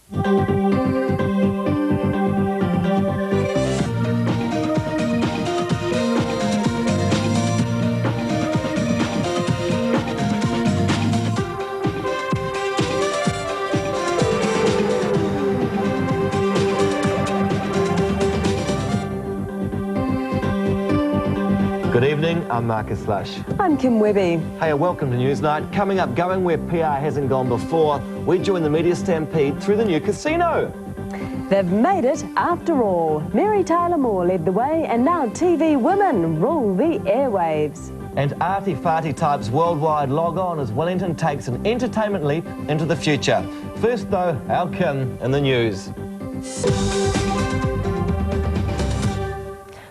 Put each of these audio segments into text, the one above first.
Good evening, I'm Marcus Lush. I'm Kim Webby. Hey, welcome to Newsnight. Coming up, going where PR hasn't gone before, we join the media stampede through the new casino. They've made it after all. Mary Tyler Moore led the way, and now TV women rule the airwaves. And arty-farty types worldwide log on as Wellington takes an entertainment leap into the future. First though, our Kim in the news.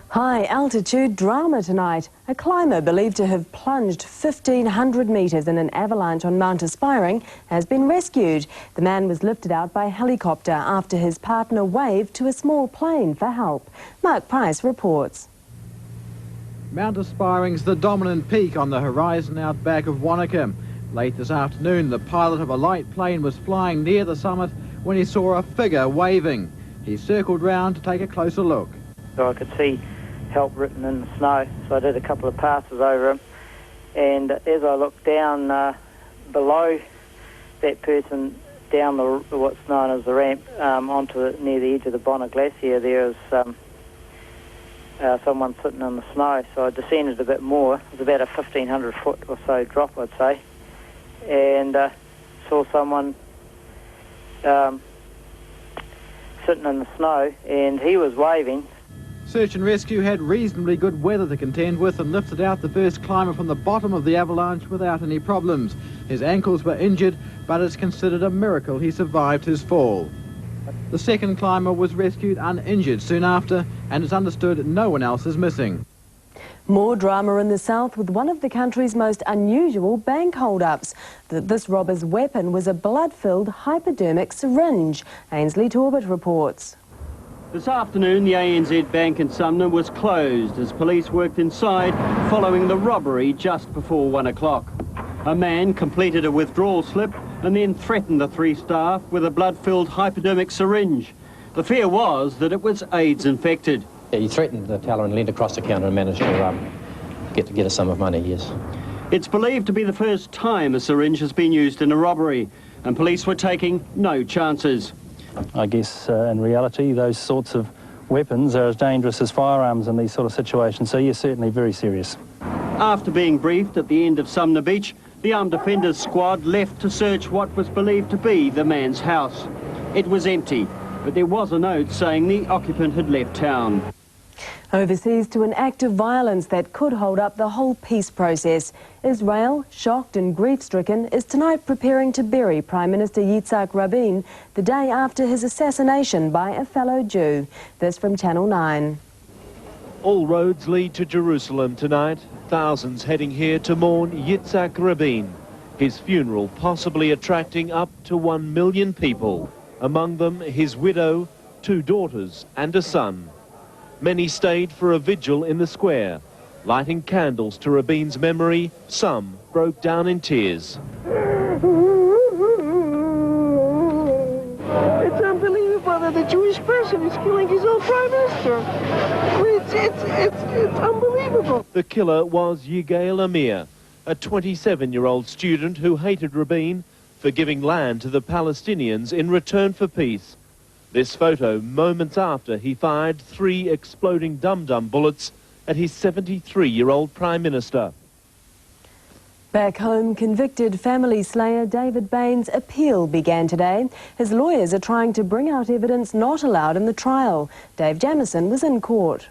High altitude drama tonight. A climber believed to have plunged 1,500 metres in an avalanche on Mount Aspiring has been rescued. The man was lifted out by helicopter after his partner waved to a small plane for help. Mark Price reports. Mount Aspiring's the dominant peak on the horizon out back of Wanaka. Late this afternoon, the pilot of a light plane was flying near the summit when he saw a figure waving. He circled round to take a closer look. So I could see help written in the snow, so I did a couple of passes over him, and as I looked down below that person, down what's known as the ramp, near the edge of the Bonner Glacier, there was someone sitting in the snow. So I descended a bit more. It was about a 1,500 foot or so drop, I'd say, and saw someone sitting in the snow, and he was waving. Search and rescue had reasonably good weather to contend with and lifted out the first climber from the bottom of the avalanche without any problems. His ankles were injured, but it's considered a miracle he survived his fall. The second climber was rescued uninjured soon after, and it's understood no one else is missing. More drama in the south with one of the country's most unusual bank hold-ups. This robber's weapon was a blood-filled hypodermic syringe. Ainsley Torbett reports. This afternoon, the ANZ Bank in Sumner was closed as police worked inside following the robbery just before 1 o'clock. A man completed a withdrawal slip and then threatened the three staff with a blood-filled hypodermic syringe. The fear was that it was AIDS-infected. Yeah, he threatened the teller and leaned across the counter and managed to get a sum of money, yes. It's believed to be the first time a syringe has been used in a robbery, and police were taking no chances. I guess in reality those sorts of weapons are as dangerous as firearms in these sort of situations, so yes, certainly very serious. After being briefed at the end of Sumner Beach, the Armed Defenders Squad left to search what was believed to be the man's house. It was empty, but there was a note saying the occupant had left town. Overseas to an act of violence that could hold up the whole peace process. Israel, shocked and grief-stricken, is tonight preparing to bury Prime Minister Yitzhak Rabin the day after his assassination by a fellow Jew. This from Channel 9. All roads lead to Jerusalem tonight. Thousands heading here to mourn Yitzhak Rabin. His funeral possibly attracting up to 1 million people. Among them his widow, 2 daughters and a son. Many stayed for a vigil in the square. Lighting candles to Rabin's memory, some broke down in tears. It's unbelievable that a Jewish person is killing his own prime minister. It's unbelievable. The killer was Yigael Amir, a 27-year-old student who hated Rabin for giving land to the Palestinians in return for peace. This photo moments after he fired 3 exploding dum-dum bullets at his 73-year-old Prime Minister. Back home, convicted family slayer David Bain's appeal began today. His lawyers are trying to bring out evidence not allowed in the trial. Dave Jamieson was in court.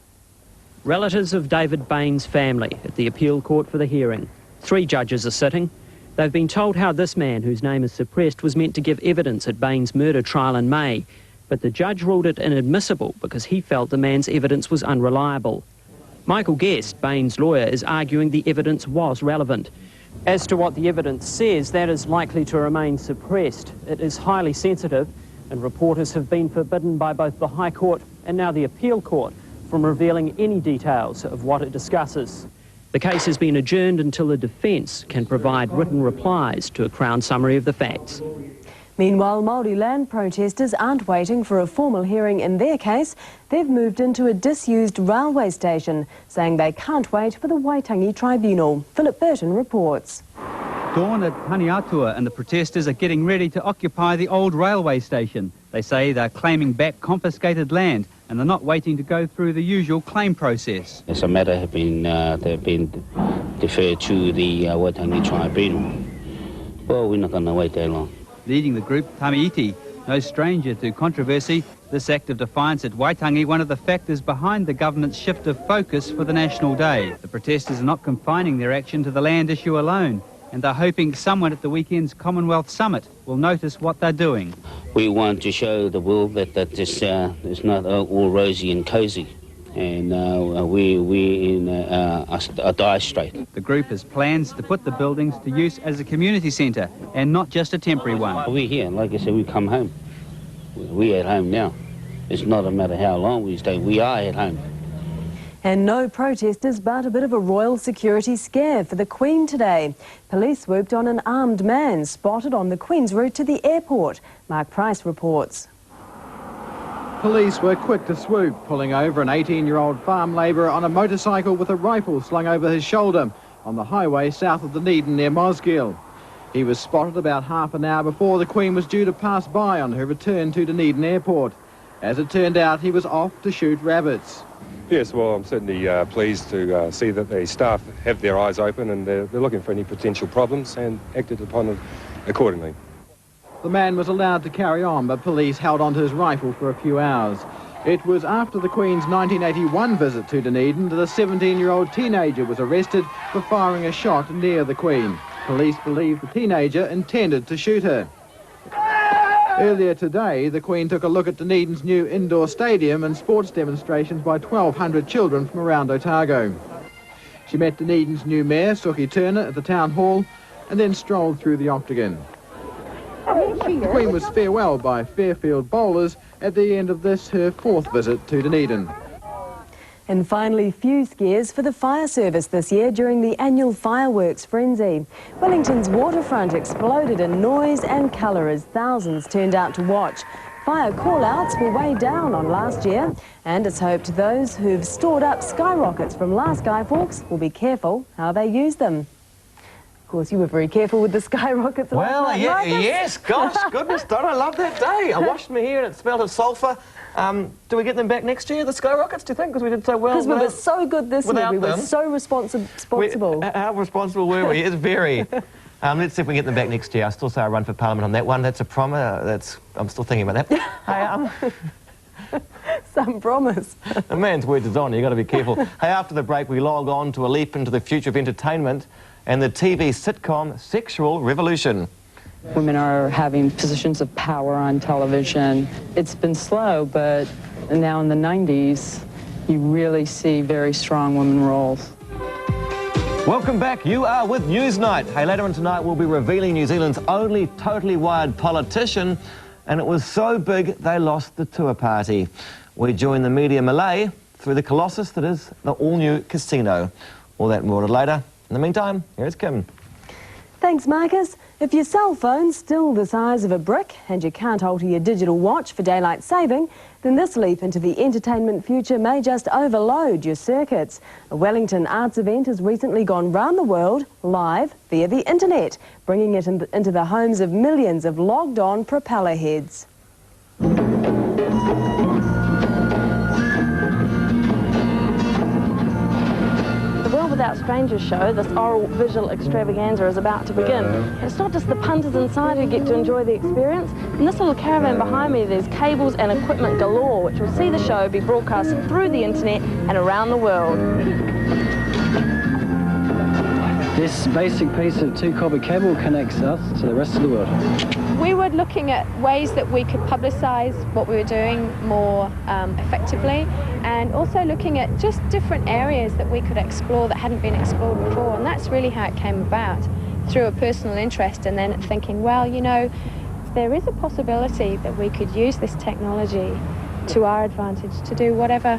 Relatives of David Bain's family at the appeal court for the hearing. 3 judges are sitting. They've been told how this man, whose name is suppressed, was meant to give evidence at Bain's murder trial in May. But the judge ruled it inadmissible because he felt the man's evidence was unreliable. Michael Guest, Bain's lawyer, is arguing the evidence was relevant. As to what the evidence says, that is likely to remain suppressed. It is highly sensitive, and reporters have been forbidden by both the High Court and now the Appeal Court from revealing any details of what it discusses. The case has been adjourned until the defence can provide written replies to a Crown summary of the facts. Meanwhile, Māori land protesters aren't waiting for a formal hearing in their case. They've moved into a disused railway station, saying they can't wait for the Waitangi Tribunal. Philip Burton reports. Dawn at Taniatua and the protesters are getting ready to occupy the old railway station. They say they're claiming back confiscated land and they're not waiting to go through the usual claim process. As a matter they've been deferred to the Waitangi Tribunal. Well, we're not going to wait that long. Leading the group, Tamiiti, no stranger to controversy, this act of defiance at Waitangi one of the factors behind the government's shift of focus for the National Day. The protesters are not confining their action to the land issue alone, and they're hoping someone at the weekend's Commonwealth Summit will notice what they're doing. We want to show the world that this is not all rosy and cosy, and we're in a dire strait. The group has plans to put the buildings to use as a community centre and not just a temporary one. We're here, like I said, we come home. We're at home now. It's not a matter how long we stay, we are at home. And no protesters, but a bit of a royal security scare for the Queen today. Police swooped on an armed man spotted on the Queen's route to the airport. Mark Price reports. Police were quick to swoop, pulling over an 18-year-old farm labourer on a motorcycle with a rifle slung over his shoulder on the highway south of Dunedin near Mosgiel. He was spotted about half an hour before the Queen was due to pass by on her return to Dunedin Airport. As it turned out, he was off to shoot rabbits. Yes, well, I'm certainly pleased to see that the staff have their eyes open and they're looking for any potential problems and acted upon it accordingly. The man was allowed to carry on, but police held onto his rifle for a few hours. It was after the Queen's 1981 visit to Dunedin that a 17-year-old teenager was arrested for firing a shot near the Queen. Police believe the teenager intended to shoot her. Earlier today, the Queen took a look at Dunedin's new indoor stadium and sports demonstrations by 1,200 children from around Otago. She met Dunedin's new mayor, Suki Turner, at the town hall and then strolled through the octagon. The Queen was farewelled by Fairfield bowlers at the end of this, her fourth visit to Dunedin. And finally, few scares for the fire service this year during the annual fireworks frenzy. Wellington's waterfront exploded in noise and colour as thousands turned out to watch. Fire call-outs were way down on last year, and it's hoped those who've stored up skyrockets from last Skyforks will be careful how they use them. Of course, you were very careful with the skyrockets. Well, yes, gosh, goodness, don't I love that day. I washed my hair and it smelled of sulphur. Do we get them back next year, the skyrockets, do you think? Because we did so well. Because we were so good this year. We were so responsible. How responsible were we? It's very. Let's see if we get them back next year. I still say I run for Parliament on that one. That's a promise. I'm still thinking about that. Some promise. A man's word is on. You've got to be careful. Hey, after the break, we log on to a leap into the future of entertainment and the TV sitcom Sexual Revolution. Women are having positions of power on television. It's been slow, but now in the 90s, you really see very strong women roles. Welcome back. You are with Newsnight. Hey, later on tonight, we'll be revealing New Zealand's only totally wired politician, and it was so big they lost the tour party. We join the media melee through the colossus that is the all-new casino. All that and more later. In the meantime, here's Kim. Thanks, Marcus. If your cell phone's still the size of a brick and you can't alter your digital watch for daylight saving, then this leap into the entertainment future may just overload your circuits. A Wellington arts event has recently gone round the world live via the internet, bringing it into the homes of millions of logged-on propeller heads. Without Strangers show, this oral visual extravaganza is about to begin. And it's not just the punters inside who get to enjoy the experience. In this little caravan behind me, there's cables and equipment galore, which will see the show be broadcast through the internet and around the world. This basic piece of 2-copper cable connects us to the rest of the world. We were looking at ways that we could publicise what we were doing more effectively, and also looking at just different areas that we could explore that hadn't been explored before, and that's really how it came about, through a personal interest, and then thinking, well, you know, there is a possibility that we could use this technology to our advantage to do whatever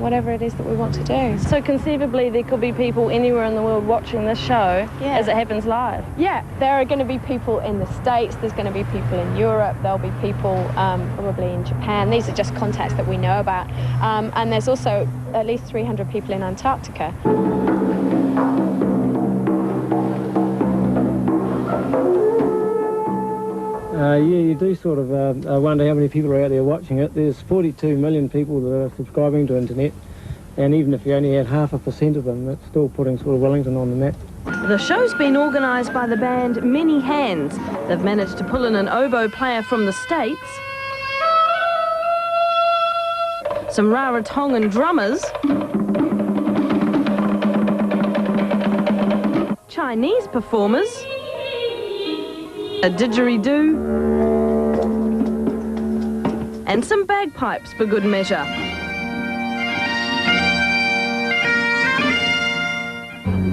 whatever it is that we want to do. So conceivably there could be people anywhere in the world watching this show as it happens live? Yeah, there are going to be people in the States, there's going to be people in Europe, there'll be people probably in Japan. These are just contacts that we know about. And there's also at least 300 people in Antarctica. Yeah, you do sort of wonder how many people are out there watching it. There's 42 million people that are subscribing to internet, and even if you only had 0.5% of them, that's still putting sort of Wellington on the map. The show's been organised by the band Many Hands. They've managed to pull in an oboe player from the States, some Rarotongan drummers, Chinese performers, a didgeridoo, and some bagpipes for good measure.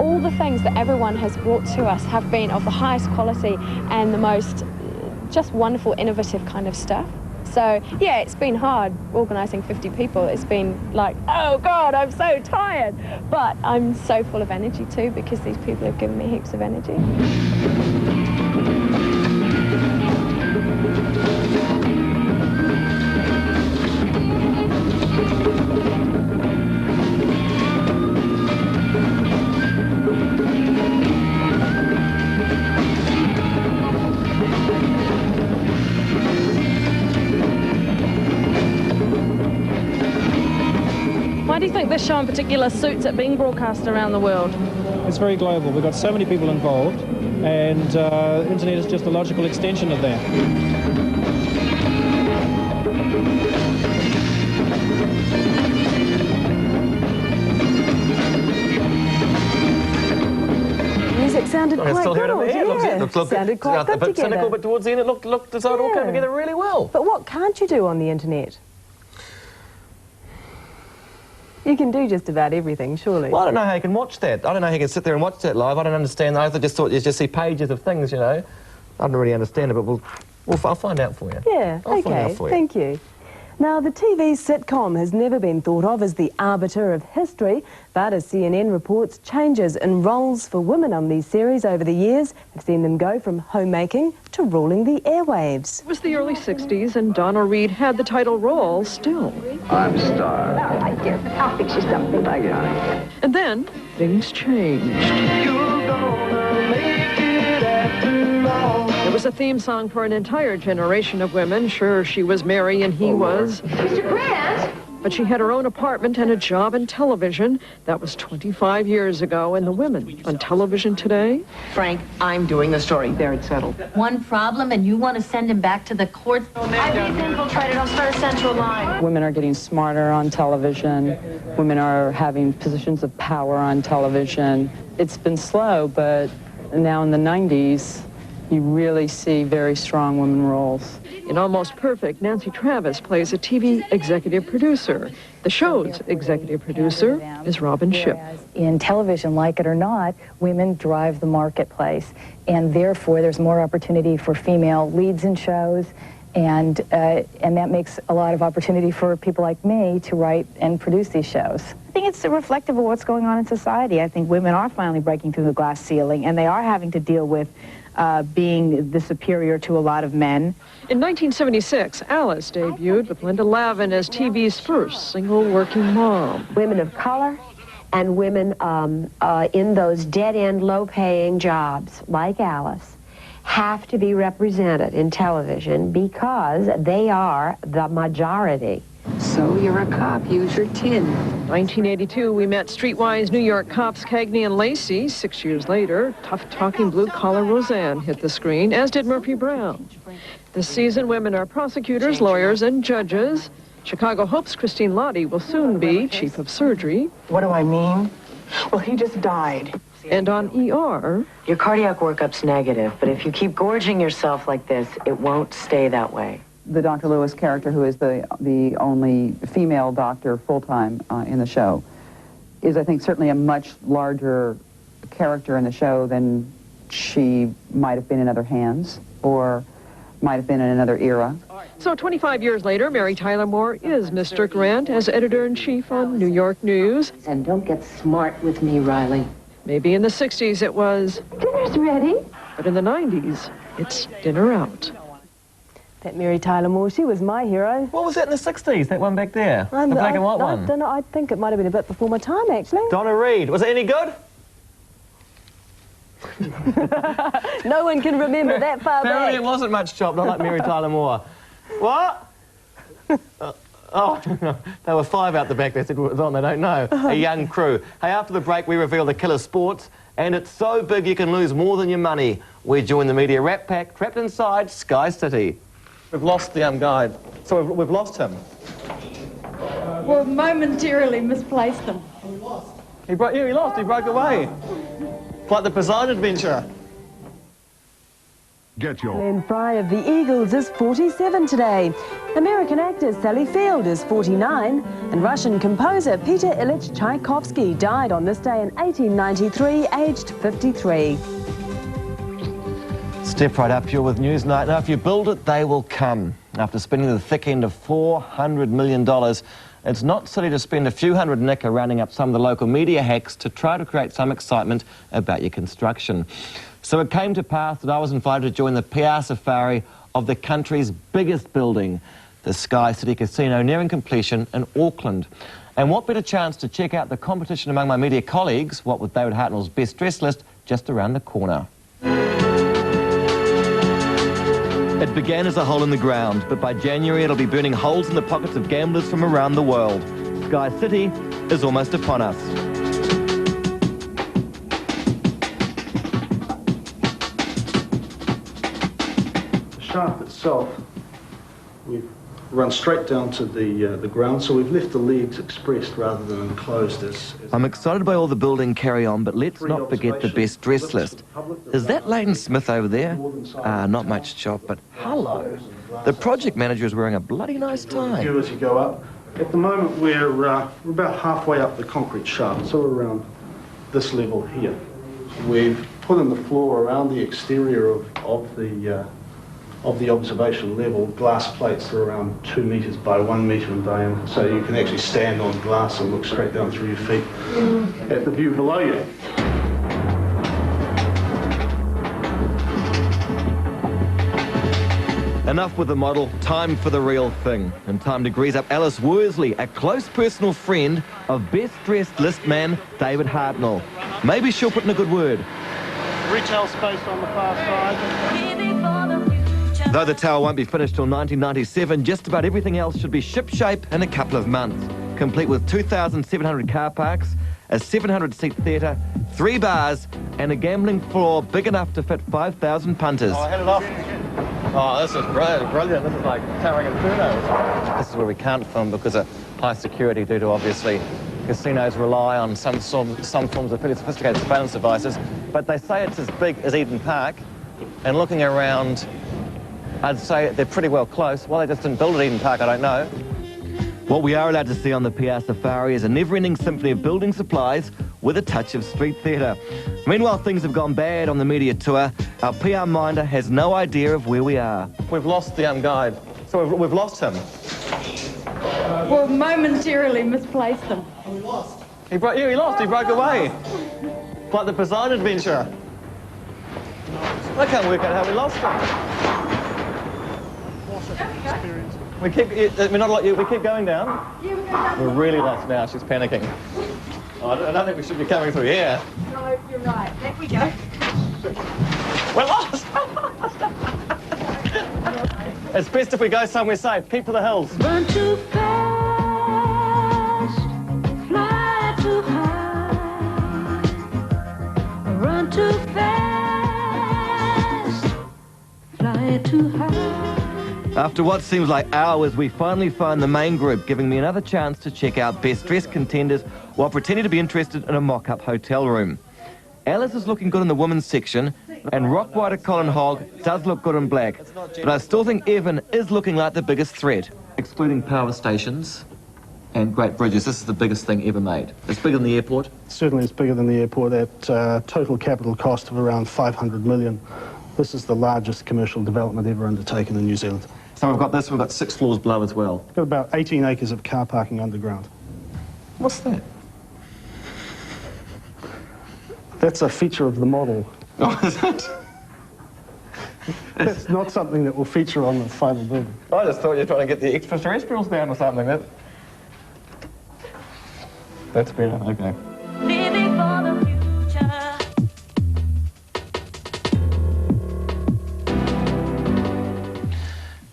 All the things that everyone has brought to us have been of the highest quality and the most just wonderful, innovative kind of stuff. So, yeah, it's been hard organising 50 people. It's been like, oh, God, I'm so tired. But I'm so full of energy, too, because these people have given me heaps of energy. Why do you think this show in particular suits it being broadcast around the world? It's very global. We've got so many people involved, and internet is just a logical extension of that. Music sounded quite still good. hearing it here. Sounded quite a good bit together. cynical, but towards the end it looked as though it all came together really well. But what can't you do on the internet? You can do just about everything, surely. Well, I don't know how you can watch that. I don't know how you can sit there and watch that live. I don't understand. I just thought you just see pages of things, you know. I don't really understand it, but I'll find out for you. Yeah, I'll find okay, out for you. thank you. Now, the TV sitcom has never been thought of as the arbiter of history, but as CNN reports, changes in roles for women on these series over the years have seen them go from homemaking to ruling the airwaves. It was the early 60s, and Donna Reed had the title role still. I'm starved. All right, dear. I'll fix you something. Thank you, honey. And then things changed. There was a theme song for an entire generation of women. Sure, she was Mary and he was. Mr. Grant! But she had her own apartment and a job in television. That was 25 years ago. And the women on television today? Frank, I'm doing the story. There, it's settled. One problem, and you want to send him back to the court? I've infiltrated. I'll start a central line. Women are getting smarter on television. Women are having positions of power on television. It's been slow, but now in the 90s, you really see very strong women roles. In Almost Perfect, Nancy Travis plays a TV executive producer. The show's executive producer is Robin Shipp. In television, like it or not, women drive the marketplace, and therefore there's more opportunity for female leads in shows, and that makes a lot of opportunity for people like me to write and produce these shows. I think it's reflective of what's going on in society. I think women are finally breaking through the glass ceiling, and they are having to deal with being the superior to a lot of men. In 1976, Alice debuted with Linda Lavin as TV's first single working mom. Women of color and women in those dead-end, low-paying jobs, like Alice, have to be represented in television because they are the majority. So you're a cop, use your tin. 1982, we met Streetwise New York cops Cagney and Lacey. 6 years later, tough-talking blue-collar Roseanne hit the screen, as did Murphy Brown. This season, women are prosecutors, lawyers, and judges. Chicago Hope's Christine Lottie will soon be chief of surgery. What do I mean? Well, he just died. And on ER... Your cardiac workup's negative, but if you keep gorging yourself like this, it won't stay that way. The Dr. Lewis character, who is the only female doctor full-time in the show, is, I think, certainly a much larger character in the show than she might have been in other hands, or might have been in another era. So 25 years later, Mary Tyler Moore is Mr. Grant as editor-in-chief on New York News. And don't get smart with me, Riley. Maybe in the 60s it was, Dinner's ready. but in the 90s, it's dinner out. That Mary Tyler Moore, she was my hero. What was that in the 60s, that one back there? The black and white one? I don't know, I think it might have been a bit before my time, actually. Donna Reed. Was it any good? No one can remember that far back. Apparently it wasn't much chop, not like Mary Tyler Moore. What? Oh, there were 5 out the back. They said it was on, they don't know. A young crew. Hey, after the break, we reveal the killer sports, and it's so big you can lose more than your money. We join the media rap pack, trapped inside Sky City. We've lost the guide. So we've lost him. Well, momentarily misplaced him. He lost. He broke away. It's like the Poseidon Adventure. Glenn Fry of the Eagles is 47 today. American actor Sally Field is 49. And Russian composer Peter Ilyich Tchaikovsky died on this day in 1893, aged 53. Step right up, you're with Newsnight. Now, if you build it, they will come. After spending the thick end of $400 million, it's not silly to spend a few hundred nick rounding up some of the local media hacks to try to create some excitement about your construction. So it came to pass that I was invited to join the PR safari of the country's biggest building, the Sky City Casino, nearing completion in Auckland. And what better chance to check out the competition among my media colleagues, what with David Hartnell's best dressed list just around the corner. It began as a hole in the ground, but by January it'll be burning holes in the pockets of gamblers from around the world. Sky City is almost upon us. The shaft itself, we've run straight down to the ground, so we've left the leads expressed rather than enclosed as I'm excited by all the building carry on, but let's not forget the best dressed list. Is that Leighton Smith over there? Not much chop, but hello. The project manager is wearing a bloody nice tie. As you go up. At the moment we're about halfway up the concrete shaft, so around this level here. We've put in the floor around the exterior of the observation level, glass plates that are around 2 metres by 1 metre in diameter, so you can actually stand on glass and look straight down through your feet at the view below you. Enough with the model, time for the real thing. And time to grease up Alice Worsley, a close personal friend of best dressed list man David Hartnell. Maybe she'll put in a good word. Retail space on the far side. Though the tower won't be finished till 1997, just about everything else should be shipshape in a couple of months. Complete with 2,700 car parks, a 700-seat theatre, 3 bars, and a gambling floor big enough to fit 5,000 punters. Oh, I had it off. Oh, this is brilliant. This is like Towering Inferno. This is where we can't film because of high security due to, obviously, casinos rely on some forms of pretty sophisticated surveillance devices. But they say it's as big as Eden Park, and looking around, I'd say they're pretty well close. Why they just didn't build at Eden Park, I don't know. What we are allowed to see on the PR Safari is a never-ending symphony of building supplies with a touch of street theatre. Meanwhile, things have gone bad on the media tour. Our PR minder has no idea of where we are. We've lost the guide. So we've lost him. Well, momentarily misplaced him. We lost. He broke away. It's like the Poseidon Adventure. I can't work out how we lost him. We keep going down. Yeah, we're going down. We're really lost now. She's panicking. Oh, I don't think we should be coming through here. No, you're right. There we go. We're lost. It's best if we go somewhere safe. Keep to the hills. Run too fast, fly too high. Run too fast, fly too high. After what seems like hours, we finally find the main group, giving me another chance to check out best dressed contenders while pretending to be interested in a mock-up hotel room. Alice is looking good in the women's section, and rock rider Colin Hogg does look good in black, but I still think Evan is looking like the biggest threat. Excluding power stations and great bridges, this is the biggest thing ever made. It's bigger than the airport? Certainly it's bigger than the airport at total capital cost of around $500 million. This is the largest commercial development ever undertaken in New Zealand. So we've got this, we've got 6 floors below as well. Got about 18 acres of car parking underground. What's that? That's a feature of the model. Oh, is it? That's not something that will feature on the final building. I just thought you were trying to get the extraterrestrials down or something. That's better, okay. Living for the future.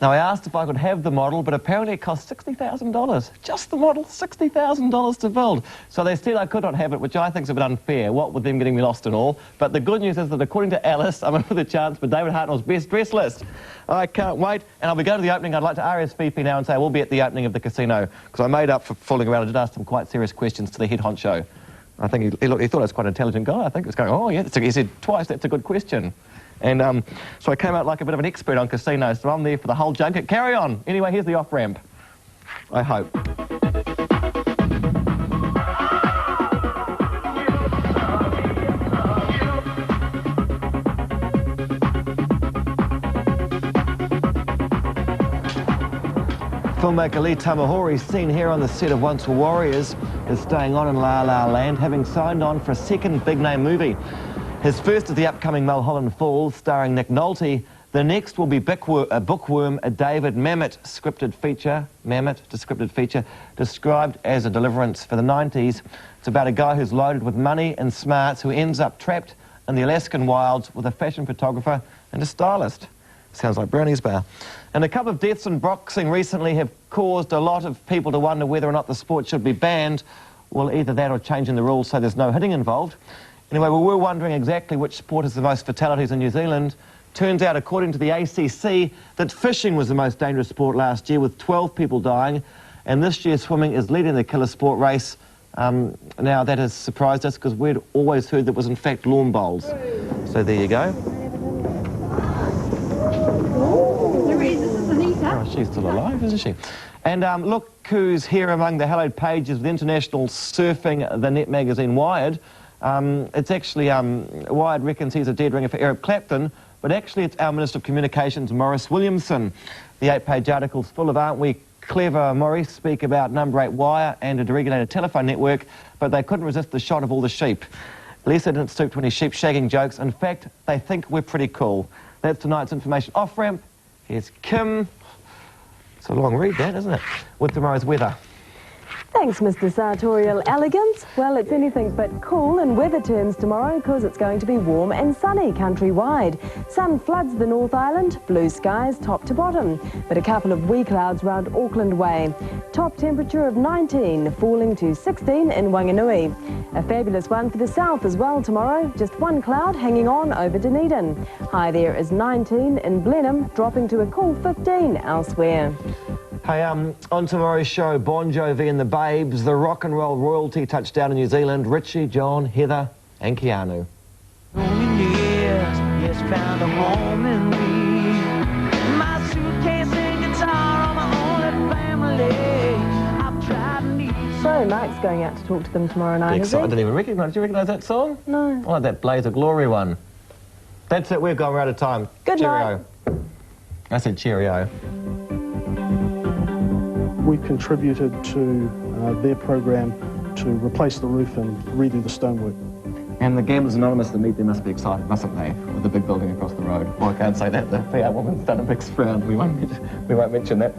Now, I asked if I could have the model, but apparently it cost $60,000. Just the model, $60,000 to build. So they said I could not have it, which I think is a bit unfair, what with them getting me lost and all. But the good news is that according to Alice, I'm in for the chance for David Hartnell's best dress list. I can't wait. And I'll be going to the opening. I'd like to RSVP now and say I will be at the opening of the casino, because I made up for fooling around. I did ask some quite serious questions to the head honcho. I think he thought I was quite an intelligent guy. I think he was going, oh, yeah. He said twice, that's a good question. And so I came out like a bit of an expert on casinos, so I'm there for the whole junket. Carry on. Anyway, here's the off-ramp. I hope. Filmmaker Lee Tamahori, seen here on the set of Once Were Warriors, is staying on in La La Land, having signed on for a second big-name movie. His first is the upcoming Mulholland Falls, starring Nick Nolte. The next will be Bookworm, a David Mamet scripted feature, described as a deliverance for the 90s. It's about a guy who's loaded with money and smarts who ends up trapped in the Alaskan wilds with a fashion photographer and a stylist. Sounds like Brownie's Bar. And a couple of deaths in boxing recently have caused a lot of people to wonder whether or not the sport should be banned. Well, either that or changing the rules so there's no hitting involved. Anyway, we were wondering exactly which sport has the most fatalities in New Zealand. Turns out, according to the ACC, that fishing was the most dangerous sport last year, with 12 people dying. And this year, swimming is leading the killer sport race. Now, that has surprised us, because we'd always heard that was, in fact, lawn bowls. So there you go. Oh, she's still alive, isn't she? And look who's here among the hallowed pages with international surfing, the net magazine Wired. It's actually, Wired reckons he's a dead ringer for Eric Clapton, but actually it's our Minister of Communications, Maurice Williamson. The 8-page article's full of "Aren't we clever, Maurice?" speak about number 8 wire and a deregulated telephone network, but they couldn't resist the shot of all the sheep. Lisa didn't stoop to any sheep shagging jokes. In fact, they think we're pretty cool. That's tonight's information off-ramp. Here's Kim. It's a long read, that, isn't it? With tomorrow's weather. Thanks, Mr. Sartorial Elegance. Well, it's anything but cool in weather terms tomorrow, because it's going to be warm and sunny countrywide. Sun floods the North Island, blue skies top to bottom, but a couple of wee clouds round Auckland way. Top temperature of 19, falling to 16 in Wanganui. A fabulous one for the south as well tomorrow, just one cloud hanging on over Dunedin. High there is 19 in Blenheim, dropping to a cool 15 elsewhere. Hey, on tomorrow's show, Bon Jovi and the Babes, the rock and roll royalty touched down in New Zealand, Richie, John, Heather and Keanu. Yes, found a home in me. My suitcase and guitar are my only family. I've tried to need. So Mike's going out to talk to them tomorrow night, is he? I didn't even recognise. Did you recognise that song? No. Oh, that Blaze of Glory one. That's it, we've gone, we're out of time. Good Cheerio. night. I said cheerio. We contributed to their program to replace the roof and redo the stonework. And the Gamblers Anonymous that meet there must be excited, mustn't they, with the big building across the road? Well, I can't say that. The PR woman's done a big frown. We won't mention that.